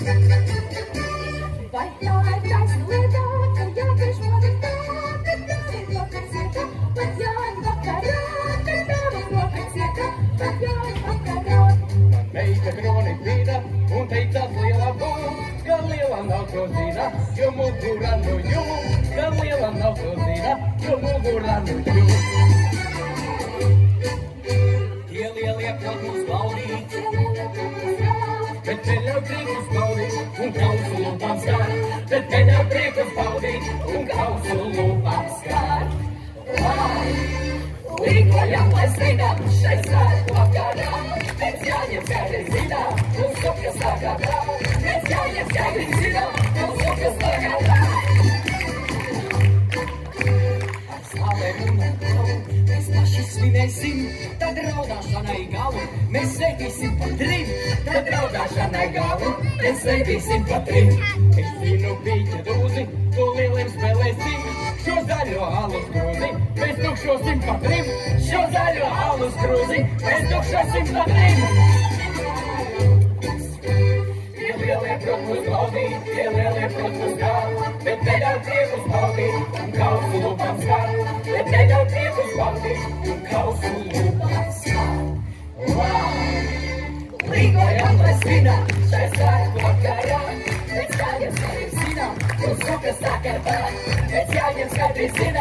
Vai tā ir taisnlietā, ka jāpieš mani tā, kad nav rokas iekā, pat jāņem vakarā, kad nav rokas iekā, pat jāņem vakarā. Man meita kroni vīda un teicās lielā būm, ka liela nav ko zina, jo mugurā no jums, ka liela nav ko zina, jo mugurā no jums. Tie lielie prot mūs baudīt, bet neļauj priekus baudīt un kausu lūpām skar, bet neļauj priekus baudīt un kausu lūpām skar. Lai līgojam, lai svinam šai svētku vakarā, pēc jāņem skaidri zinām, un sukas tagadā, pēc jāņem skaidri zinām, un sukas tagadā. Ar sālēm un ar klavu mēs paši svinēsim, tad raudāšanai galu mēs sveitīsim pa trim, tad raudāšanai galu mēs sveitīsim pa trim. Es zinu pīķa dūzi, tu lieliem spēlēsim, šo zaļo alus krūzi mēs tukšosim pa trim, šo zaļo alus krūzi mēs tukšosim pa trim. Tie lielie prot mūs baudīt, tie lielie prot mūs gār, bet neļauj priekus baudīt un kausu lūpām skar, bet neļauj priekus baudīt un kausu lūpām skar. Līgojam, lai svinam šai svētku vakarā, pēc jāņem skaidri zinām, un sukas tagadā, pēc jāņem skaidri zinām.